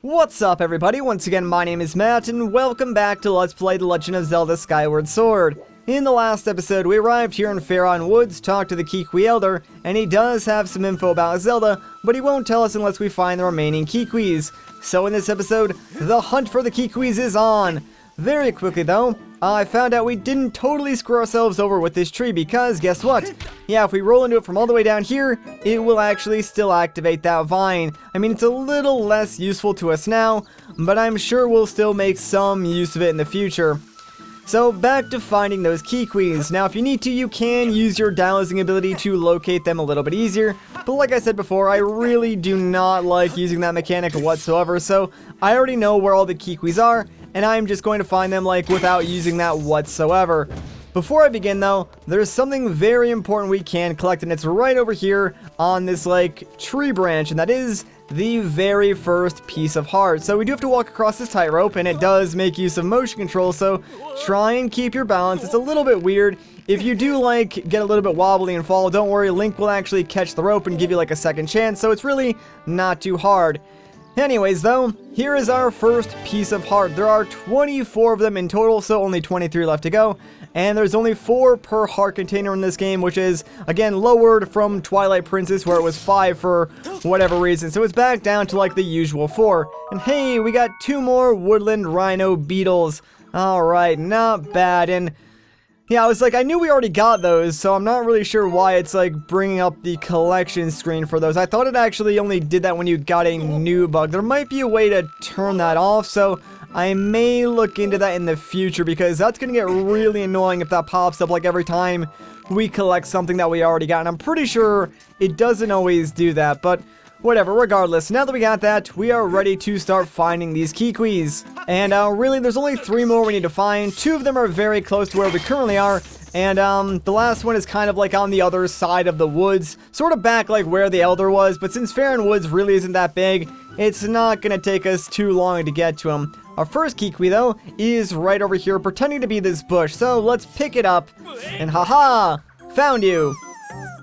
What's up everybody, once again my name is Matt and welcome back to Let's Play The Legend of Zelda Skyward Sword. In the last episode we arrived here in Faron Woods, talked to the Kikwis Elder, and he does have some info about Zelda, but he won't tell us unless we find the remaining Kikwis. So in this episode, the hunt for the Kikwis is on! Very quickly though, I found out we didn't totally screw ourselves over with this tree because guess what? Yeah, if we roll into it from all the way down here, it will actually still activate that vine. I mean, it's a little less useful to us now, but I'm sure we'll still make some use of it in the future. So back to finding those Kikwis. Now if you need to, you can use your dowsing ability to locate them a little bit easier, but like I said before, I really do not like using that mechanic whatsoever, so I already know where all the Kikwis are, and I'm just going to find them like without using that whatsoever. Before I begin though, there's something very important we can collect, and it's right over here on this like tree branch, and that is the very first piece of heart. So we do have to walk across this tightrope, and it does make use of motion control, so try and keep your balance. It's a little bit weird. If you do like get a little bit wobbly and fall, don't worry, Link will actually catch the rope and give you like a second chance, so it's really not too hard. Anyways though, here is our first piece of heart. There are 24 of them in total, so only 23 left to go. And there's only 4 per heart container in this game, which is, again, lowered from Twilight Princess, where it was 5 for whatever reason. So it's back down to like the usual 4. And hey, we got 2 more Woodland Rhino Beetles. Alright, not bad. And yeah, I was like, I knew we already got those, so I'm not really sure why it's like bringing up the collection screen for those. I thought it actually only did that when you got a new bug. There might be a way to turn that off, so I may look into that in the future, because that's going to get really annoying if that pops up like every time we collect something that we already got. And I'm pretty sure it doesn't always do that, but whatever, regardless, now that we got that, we are ready to start finding these Kikwis. And really, there's only 3 more we need to find. 2 of them are very close to where we currently are, and the last one is kind of like on the other side of the woods, sort of back like where the Elder was, but since Faron Woods really isn't that big, it's not going to take us too long to get to him. Our first Kikwi, though, is right over here, pretending to be this bush, so let's pick it up, and haha, found you!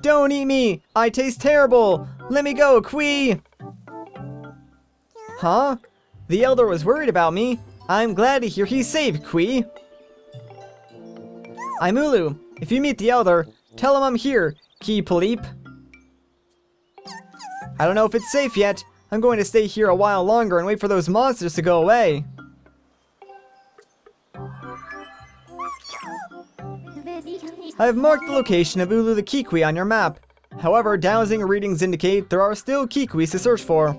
Don't eat me! I taste terrible! Let me go, Kwi! Huh? The Elder was worried about me. I'm glad to hear he's safe, Kwi. I'm Ulu. If you meet the Elder, tell him I'm here, Ki Polyp. I don't know if it's safe yet. I'm going to stay here a while longer and wait for those monsters to go away. I have marked the location of Ulu the Kikwi on your map. However, dowsing readings indicate there are still Kikwis to search for.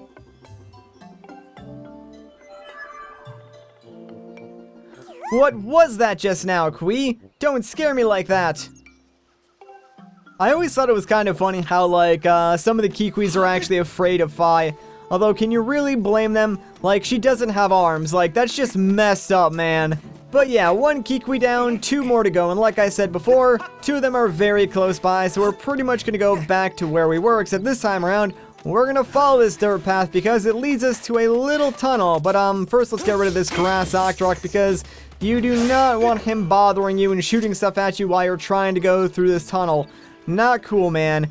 What was that just now, Kwi? Don't scare me like that! I always thought it was kind of funny how, like, some of the Kikwis are actually afraid of Fi. Although, can you really blame them? Like, she doesn't have arms. Like, that's just messed up, man. But yeah, 1 Kikwi down, 2 more to go, and like I said before, 2 of them are very close by, so we're pretty much gonna go back to where we were, except this time around, we're gonna follow this dirt path because it leads us to a little tunnel. But first let's get rid of this grass Octrock, because you do not want him bothering you and shooting stuff at you while you're trying to go through this tunnel. Not cool, man.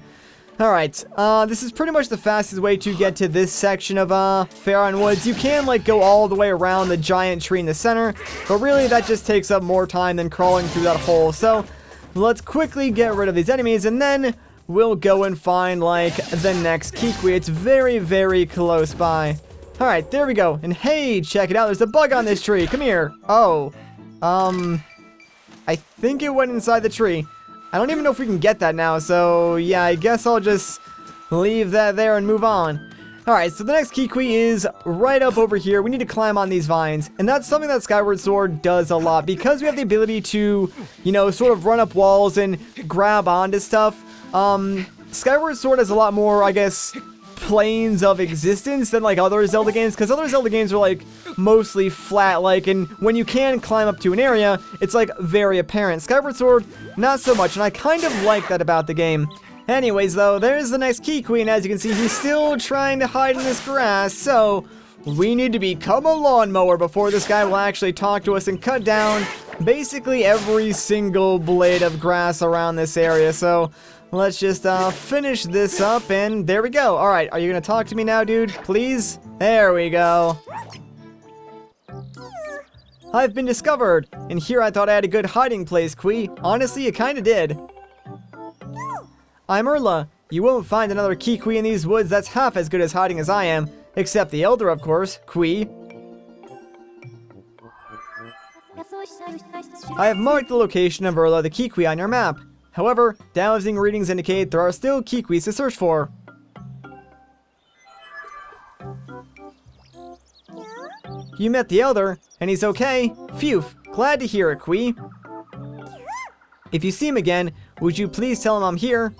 Alright, this is pretty much the fastest way to get to this section of, Faron Woods. You can, like, go all the way around the giant tree in the center, but really that just takes up more time than crawling through that hole. So, let's quickly get rid of these enemies, and then we'll go and find, like, the next Kikwi. It's very, very close by. Alright, there we go. And hey, check it out, there's a bug on this tree. Come here. Oh, I think it went inside the tree. I don't even know if we can get that now, so yeah, I guess I'll just leave that there and move on. Alright, so the next Kikwi is right up over here. We need to climb on these vines, and that's something that Skyward Sword does a lot, because we have the ability to, you know, sort of run up walls and grab onto stuff. Skyward Sword has a lot more, I guess, planes of existence than like other Zelda games, because other Zelda games are like mostly flat, like, and when you can climb up to an area, it's like very apparent. Skyward Sword, not so much, and I kind of like that about the game. Anyways though, there's the next Kikwi, and as you can see, he's still trying to hide in this grass, so we need to become a lawnmower before this guy will actually talk to us and cut down basically every single blade of grass around this area. So let's just finish this up, and there we go. Alright, are you gonna talk to me now, dude? Please? There we go. I've been discovered, and here I thought I had a good hiding place, Qui. Honestly, you kinda did. I'm Erla. You won't find another Kikwis in these woods that's half as good as hiding as I am. Except the Elder, of course, Qui. I have marked the location of Erla the Kikwis on your map. However, dowsing readings indicate there are still Kikwis to search for. You met the Elder, and he's okay. Phew, glad to hear it, Qui. If you see him again, would you please tell him I'm here?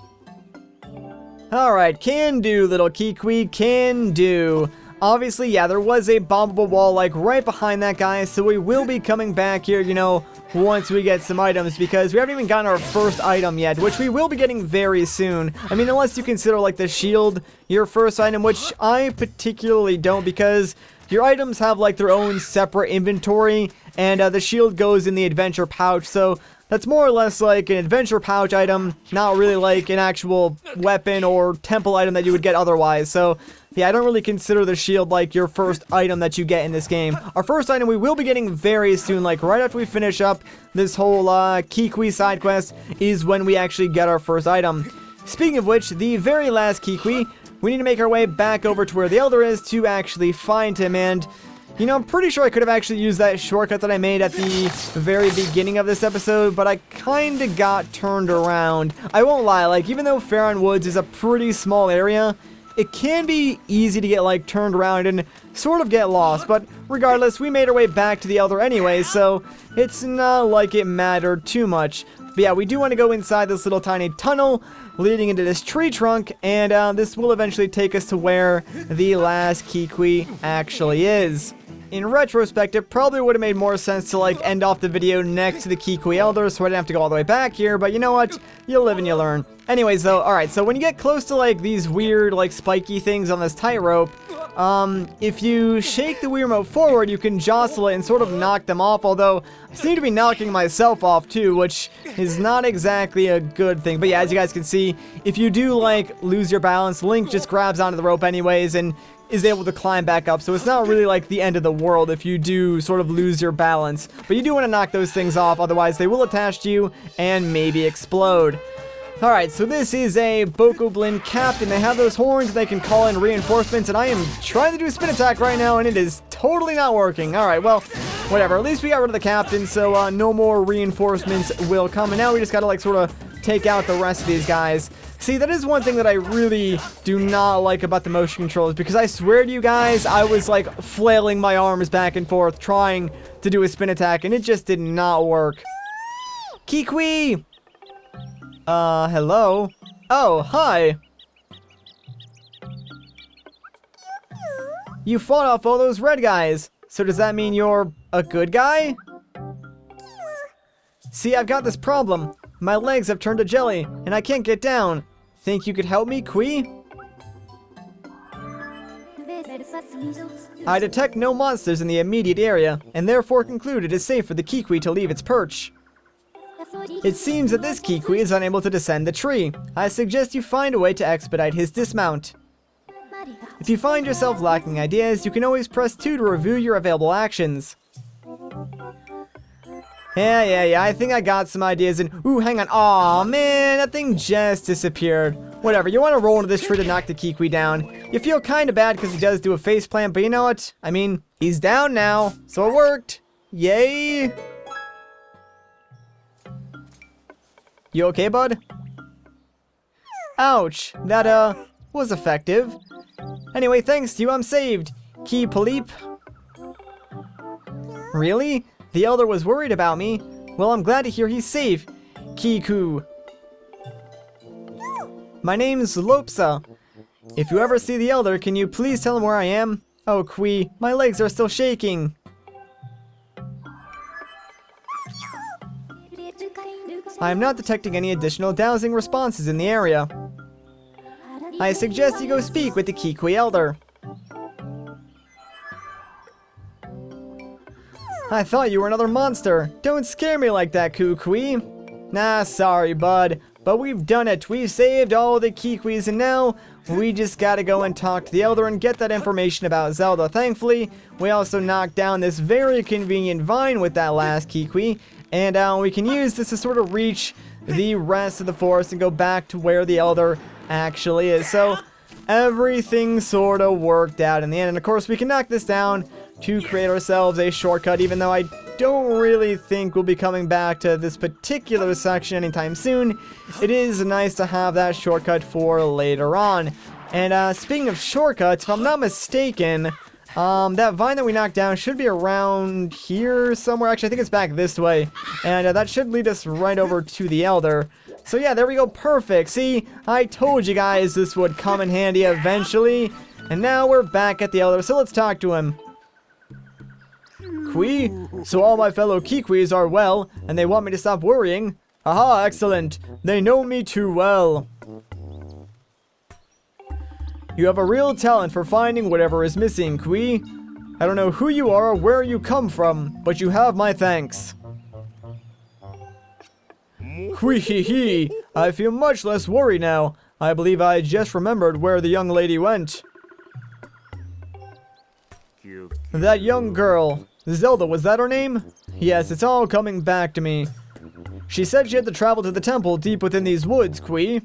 Alright, can do, little Kikwis, can do. Obviously, yeah, there was a bombable wall, like, right behind that guy, so we will be coming back here, you know, once we get some items, because we haven't even gotten our first item yet, which we will be getting very soon. I mean, unless you consider, like, the shield your first item, which I particularly don't, because your items have, like, their own separate inventory, and the shield goes in the adventure pouch, so that's more or less like an adventure pouch item, not really like an actual weapon or temple item that you would get otherwise. So, yeah, I don't really consider the shield like your first item that you get in this game. Our first item we will be getting very soon, like right after we finish up this whole Kikwis side quest, is when we actually get our first item. Speaking of which, the very last Kikwis, we need to make our way back over to where the Elder is to actually find him, and you know, I'm pretty sure I could have actually used that shortcut that I made at the very beginning of this episode, but I kinda got turned around. I won't lie, like, even though Faron Woods is a pretty small area, it can be easy to get, like, turned around and sort of get lost, but regardless, we made our way back to the Elder anyway, so it's not like it mattered too much. But yeah, we do want to go inside this little tiny tunnel leading into this tree trunk, and this will eventually take us to where the last Kikwis actually is. In retrospect, it probably would have made more sense to, like, end off the video next to the Kikwis Elder, so I didn't have to go all the way back here, but you know what? You live and you learn. Anyways, though, alright, so when you get close to, like, these weird, like, spiky things on this tightrope, if you shake the Wii Remote forward, you can jostle it and sort of knock them off, although I seem to be knocking myself off, too, which is not exactly a good thing. But yeah, as you guys can see, if you do, like, lose your balance, Link just grabs onto the rope anyways, and is able to climb back up, so it's not really like the end of the world if you do sort of lose your balance. But you do want to knock those things off, otherwise they will attach to you and maybe explode. Alright, so this is a Bokoblin captain. They have those horns, they can call in reinforcements, and I am trying to do a spin attack right now, and it is totally not working. Alright, well, whatever. At least we got rid of the captain, so no more reinforcements will come, and now we just gotta, like, sort of take out the rest of these guys. See, that is one thing that I really do not like about the motion controls, because I swear to you guys, I was, like, flailing my arms back and forth trying to do a spin attack, and it just did not work. Kikwis! Hello? Oh, hi! You fought off all those red guys, so does that mean you're a good guy? See, I've got this problem. My legs have turned to jelly, and I can't get down. Think you could help me, Qui? I detect no monsters in the immediate area, and therefore conclude it is safe for the Kikwis to leave its perch. It seems that this Kikwis is unable to descend the tree. I suggest you find a way to expedite his dismount. If you find yourself lacking ideas, you can always press 2 to review your available actions. Yeah, I think I got some ideas, and ooh, hang on. Aw, man, that thing just disappeared. Whatever, you want to roll into this tree to knock the Kikwis down. You feel kind of bad because he does do a faceplant, but you know what? I mean, he's down now, so it worked. Yay! You okay, bud? Ouch, that, was effective. Anyway, thanks to you, I'm saved. Ki Palip. Really? The Elder was worried about me. Well, I'm glad to hear he's safe. Kiku. My name's Lopsa. If you ever see the Elder, can you please tell him where I am? Oh, Qui, my legs are still shaking. I am not detecting any additional dowsing responses in the area. I suggest you go speak with the Kikwis Elder. I thought you were another monster. Don't scare me like that, Kikwis. Nah, sorry, bud. But we've done it. We've saved all the Kikwis, and now we just gotta go and talk to the Elder and get that information about Zelda. Thankfully, we also knocked down this very convenient vine with that last Kikwi, and we can use this to sort of reach the rest of the forest and go back to where the Elder actually is. So everything sort of worked out in the end, and of course we can knock this down to create ourselves a shortcut, even though I don't really think we'll be coming back to this particular section anytime soon. It is nice to have that shortcut for later on. And speaking of shortcuts, if I'm not mistaken, that vine that we knocked down should be around here somewhere. Actually, I think it's back this way, and that should lead us right over to the Elder. So yeah, there we go, perfect. See, I told you guys this would come in handy eventually, and now we're back at the Elder, so let's talk to him. Kwi? So all my fellow Kikwis are well, and they want me to stop worrying? Aha, excellent. They know me too well. You have a real talent for finding whatever is missing, Kwi. I don't know who you are or where you come from, but you have my thanks. Kwi hee hee, I feel much less worried now. I believe I just remembered where the young lady went. That young girl. Zelda, was that her name? Yes, it's all coming back to me. She said she had to travel to the temple deep within these woods, Kwi.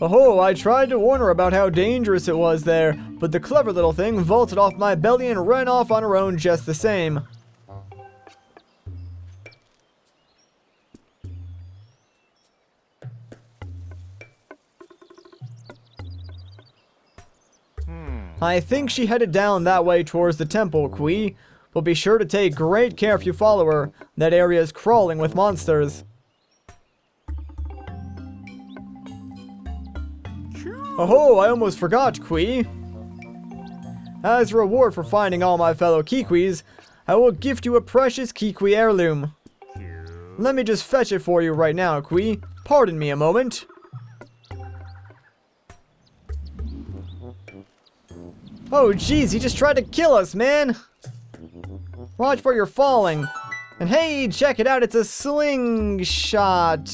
Oh, I tried to warn her about how dangerous it was there, but the clever little thing vaulted off my belly and ran off on her own just the same. I think she headed down that way towards the temple, Kwi. But be sure to take great care if you follow her. That area is crawling with monsters. Oh, I almost forgot, Kwi. As a reward for finding all my fellow Kikwis, I will gift you a precious Kikwi heirloom. Let me just fetch it for you right now, Kwi. Pardon me a moment. Oh, jeez, he just tried to kill us, man. Watch where you're falling. And hey, check it out, it's a slingshot.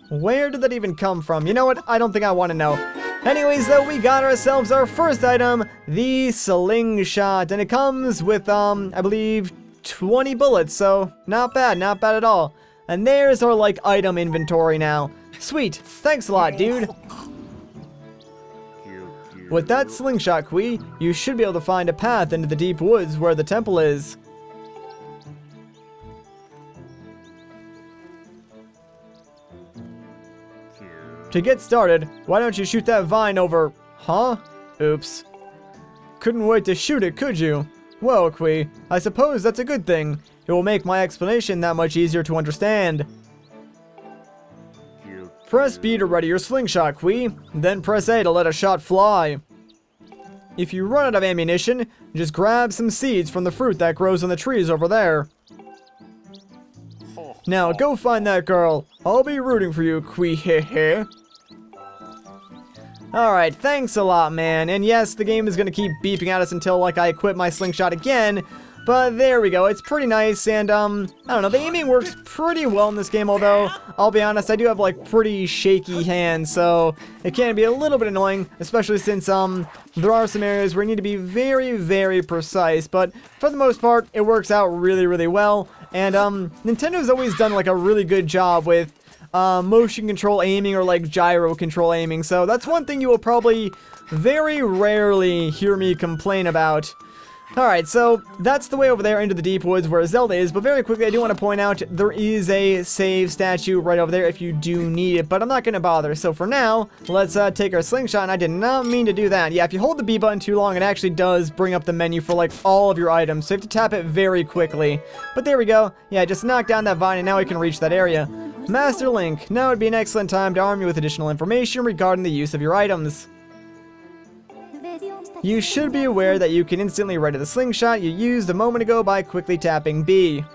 Where did that even come from? You know what? I don't think I want to know. Anyways, though, we got ourselves our first item, the slingshot. And it comes with, I believe, 20 bullets. So, not bad at all. And there's our, like, item inventory now. Sweet. Thanks a lot, dude. With that slingshot, Kwi, you should be able to find a path into the deep woods where the temple is. To get started, why don't you shoot that vine over... Huh? Oops. Couldn't wait to shoot it, could you? Well, Kwi, I suppose that's a good thing. It will make my explanation that much easier to understand. Press B to ready your slingshot, Kwi. Then press A to let a shot fly. If you run out of ammunition, just grab some seeds from the fruit that grows on the trees over there. Now go find that girl. I'll be rooting for you, Kwi heh. Alright, thanks a lot, man. And yes, the game is going to keep beeping at us until, like, I equip my slingshot again. But there we go, it's pretty nice, and, I don't know, the aiming works pretty well in this game, although, I'll be honest, I do have, like, pretty shaky hands, so it can be a little bit annoying, especially since, there are some areas where you need to be very, very precise, but for the most part, it works out really, really well, and, Nintendo's always done, like, a really good job with, motion control aiming or, like, gyro control aiming, so that's one thing you will probably very rarely hear me complain about. Alright, so that's the way over there into the deep woods where Zelda is, but very quickly I do want to point out there is a save statue right over there if you do need it, but I'm not going to bother. So for now, let's take our slingshot, and I did not mean to do that. Yeah, if you hold the B button too long, it actually does bring up the menu for like all of your items, so you have to tap it very quickly. But there we go. Yeah, just knock down that vine and now we can reach that area. Master Link, now would be an excellent time to arm you with additional information regarding the use of your items. You should be aware that you can instantly ready the slingshot you used a moment ago by quickly tapping B.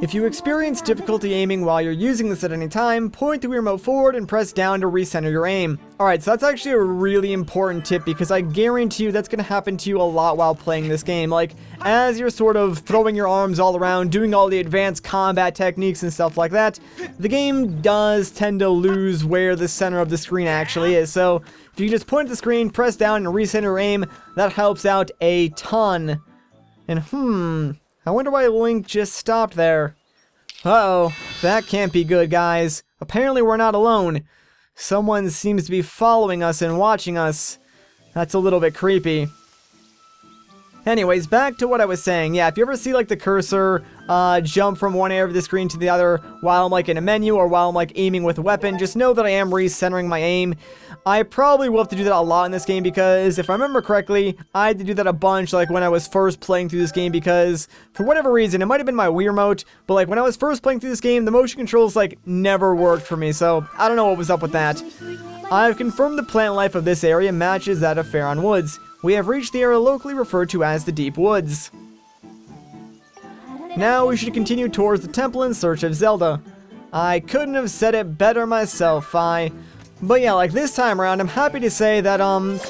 If you experience difficulty aiming while you're using this at any time, point the Wii Remote forward and press down to recenter your aim. Alright, so that's actually a really important tip because I guarantee you that's going to happen to you a lot while playing this game. Like, as you're sort of throwing your arms all around, doing all the advanced combat techniques and stuff like that, the game does tend to lose where the center of the screen actually is. So, if you just point at the screen, press down, and recenter your aim, that helps out a ton. And I wonder why Link just stopped there. Uh-oh, that can't be good, guys. Apparently we're not alone. Someone seems to be following us and watching us. That's a little bit creepy. Anyways, back to what I was saying. Yeah, if you ever see like the cursor jump from one area of the screen to the other while I'm like in a menu or while I'm like aiming with a weapon, just know that I am recentering my aim. I probably will have to do that a lot in this game because if I remember correctly, I had to do that a bunch like when I was first playing through this game because for whatever reason, it might have been my Wii Remote, but like when I was first playing through this game, the motion controls like never worked for me, so I don't know what was up with that. I've confirmed the plant life of this area matches that of Faron Woods. We have reached the area locally referred to as the Deep Woods. Now we should continue towards the temple in search of Zelda. I couldn't have said it better myself, But yeah, like this time around, I'm happy to say that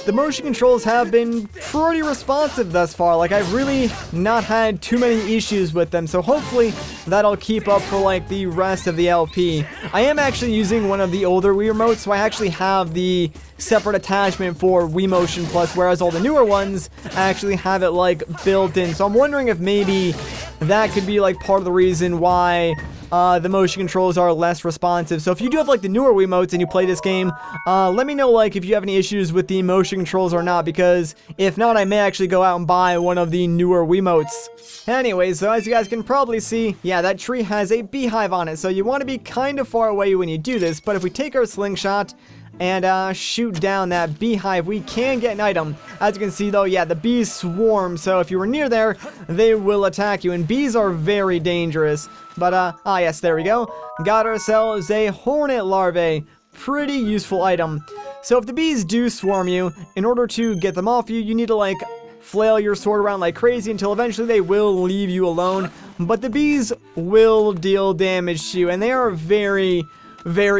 the motion controls have been pretty responsive thus far. Like I've really not had too many issues with them, so hopefully that'll keep up for like the rest of the LP. I am actually using one of the older Wii remotes, so I actually have the separate attachment for Wii Motion Plus, whereas all the newer ones actually have it like built in. So I'm wondering if maybe that could be like part of the reason why the motion controls are less responsive. So if you do have like the newer Wiimotes and you play this game, let me know like if you have any issues with the motion controls or not, because if not, I may actually go out and buy one of the newer Wiimotes. Anyways, so as you guys can probably see, yeah, that tree has a beehive on it, so you want to be kind of far away when you do this. But if we take our slingshot and shoot down that beehive, we can get an item. As you can see though, yeah, the bees swarm, so if you were near there, they will attack you, and bees are very dangerous. But yes, there we go. Got ourselves a hornet larvae. Pretty useful item. So if the bees do swarm you, in order to get them off you, you need to like flail your sword around like crazy until eventually they will leave you alone. But the bees will deal damage to you, and they are very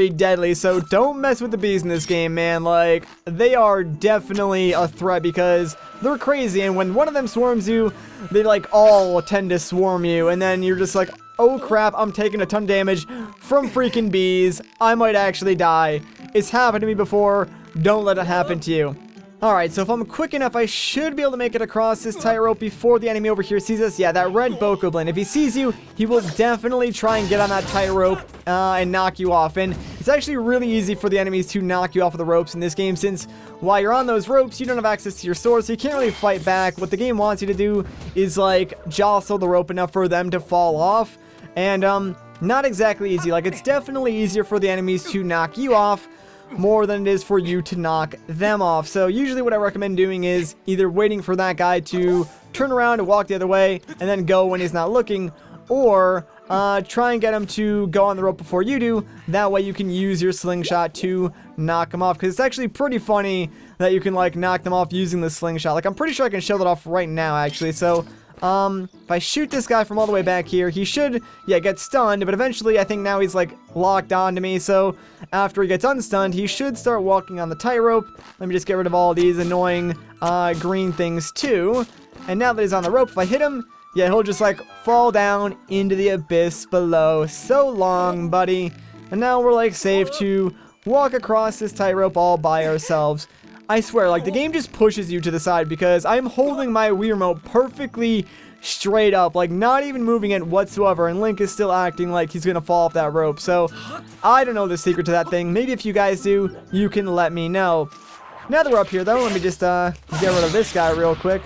deadly, so don't mess with the bees in this game, man. Like, they are definitely a threat because they're crazy, and when one of them swarms you, they like all tend to swarm you, and then you're just like, oh crap, I'm taking a ton of damage from freaking bees. I might actually die. It's happened to me before. Don't let it happen to you. Alright, so if I'm quick enough, I should be able to make it across this tightrope before the enemy over here sees us. Yeah, that red bokoblin. If he sees you, he will definitely try and get on that tightrope and knock you off. And it's actually really easy for the enemies to knock you off of the ropes in this game, since while you're on those ropes, you don't have access to your sword, so you can't really fight back. What the game wants you to do is, like, jostle the rope enough for them to fall off. And, not exactly easy. Like, it's definitely easier for the enemies to knock you off more than it is for you to knock them off. So usually what I recommend doing is either waiting for that guy to turn around and walk the other way and then go when he's not looking, or try and get him to go on the rope before you do. That way you can use your slingshot to knock him off, because it's actually pretty funny that you can like knock them off using the slingshot. Like, I'm pretty sure I can show that off right now actually. So if I shoot this guy from all the way back here, he should, yeah, get stunned, but eventually I think now he's like locked onto me, so after he gets unstunned, he should start walking on the tightrope. Let me just get rid of all these annoying green things too. And now that he's on the rope, if I hit him, yeah, he'll just like fall down into the abyss below. So long, buddy. And now we're like safe to walk across this tightrope all by ourselves. I swear, like, the game just pushes you to the side because I'm holding my Wii Remote perfectly straight up, like, not even moving it whatsoever, and Link is still acting like he's gonna fall off that rope. So, I don't know the secret to that thing. Maybe if you guys do, you can let me know. Now that we're up here, though, let me just, get rid of this guy real quick.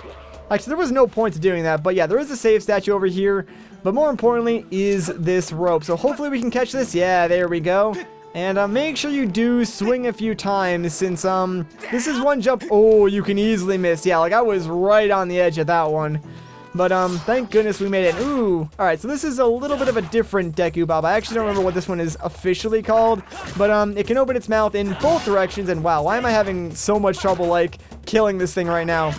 Actually, there was no point to doing that, but yeah, there is a save statue over here, but more importantly is this rope. So, hopefully we can catch this. Yeah, there we go. And make sure you do swing a few times, since this is one jump. Oh, you can easily miss. Yeah, like I was right on the edge of that one. But thank goodness we made it. Ooh. Alright, so this is a little bit of a different Deku Bob. I actually don't remember what this one is officially called. But it can open its mouth in both directions. And wow, why am I having so much trouble like killing this thing right now?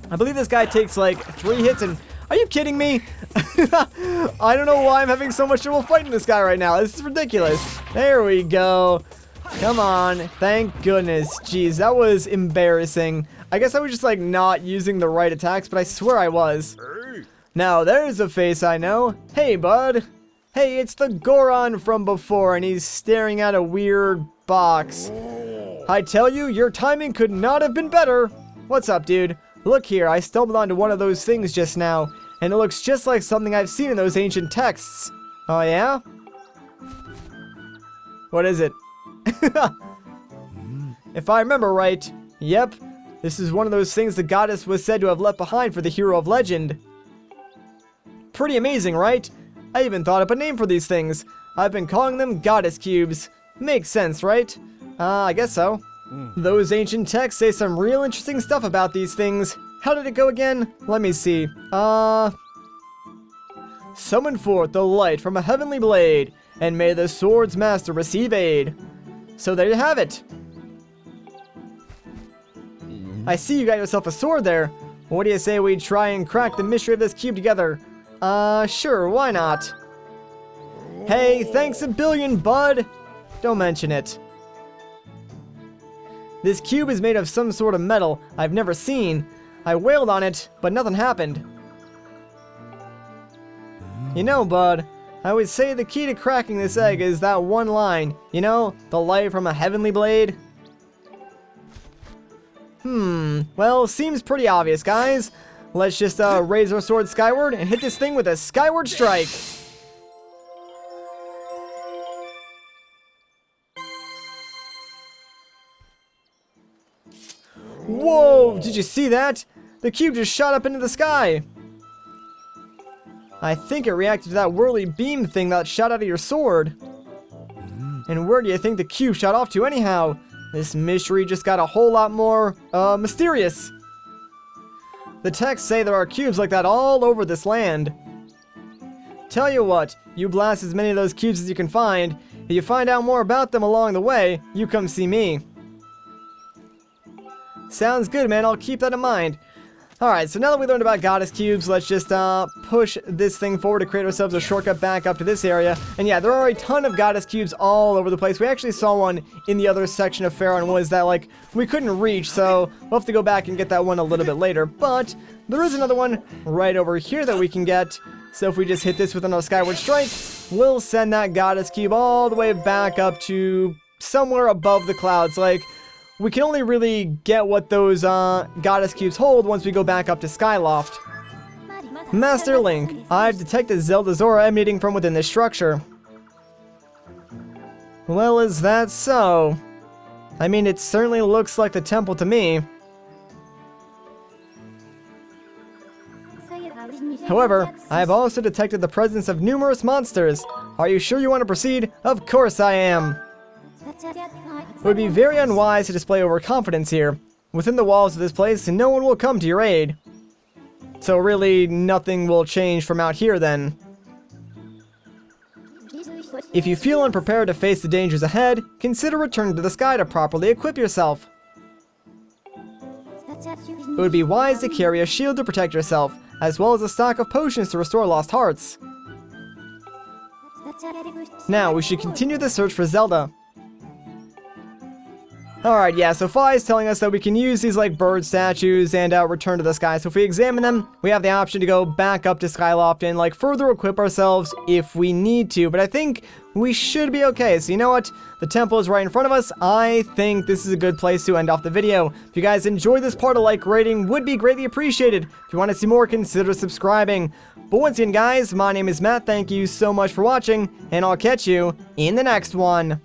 I believe this guy takes like 3 hits, and Are you kidding me? I don't know why I'm having so much trouble fighting this guy right now. This is ridiculous. There we go. Come on. Thank goodness. Jeez, that was embarrassing. I guess I was just like not using the right attacks, but I swear I was. Now there's a face I know. Hey, bud. Hey, it's the Goron from before, and he's staring at a weird box. I tell you, your timing could not have been better. What's up, dude? Look here, I stumbled onto one of those things just now, and it looks just like something I've seen in those ancient texts. Oh, yeah? What is it? If I remember right, yep, this is one of those things the goddess was said to have left behind for the hero of legend. Pretty amazing, right? I even thought up a name for these things. I've been calling them goddess cubes. Makes sense, right? I guess so. Those ancient texts say some real interesting stuff about these things. How did it go again? Let me see. Summon forth the light from a heavenly blade, and may the sword's master receive aid. So there you have it. I see you got yourself a sword there. What do you say we try and crack the mystery of this cube together? Sure, why not? Hey, thanks a billion, bud! Don't mention it. This cube is made of some sort of metal I've never seen. I wailed on it, but nothing happened. You know, bud, I would say the key to cracking this egg is that one line. You know, the light from a heavenly blade? Well, seems pretty obvious, guys. Let's just raise our sword skyward and hit this thing with a skyward strike. Whoa, did you see that? The cube just shot up into the sky. I think it reacted to that whirly beam thing that shot out of your sword. And where do you think the cube shot off to anyhow? This mystery just got a whole lot more, mysterious. The texts say there are cubes like that all over this land. Tell you what, you blast as many of those cubes as you can find. If you find out more about them along the way, you come see me. Sounds good, man. I'll keep that in mind. Alright, so now that we learned about goddess cubes, let's just push this thing forward to create ourselves a shortcut back up to this area. And yeah, there are a ton of goddess cubes all over the place. We actually saw one in the other section of Faron Woods that, like, we couldn't reach, so we'll have to go back and get that one a little bit later. But there is another one right over here that we can get. So if we just hit this with another skyward strike, we'll send that goddess cube all the way back up to somewhere above the clouds. Like, we can only really get what those goddess cubes hold once we go back up to Skyloft. Master Link, I've detected Zelda's aura emanating from within this structure. Well, is that so? I mean, it certainly looks like the temple to me. However, I have also detected the presence of numerous monsters. Are you sure you want to proceed? Of course I am. It would be very unwise to display overconfidence here. Within the walls of this place, no one will come to your aid. So really, nothing will change from out here then. If you feel unprepared to face the dangers ahead, consider returning to the sky to properly equip yourself. It would be wise to carry a shield to protect yourself, as well as a stock of potions to restore lost hearts. Now, we should continue the search for Zelda. Alright, yeah, so Fi is telling us that we can use these, like, bird statues and return to the sky. So if we examine them, we have the option to go back up to Skyloft and, like, further equip ourselves if we need to. But I think we should be okay. So you know what? The temple is right in front of us. I think this is a good place to end off the video. If you guys enjoyed this part, a like rating would be greatly appreciated. If you want to see more, consider subscribing. But once again, guys, my name is Matt. Thank you so much for watching, and I'll catch you in the next one.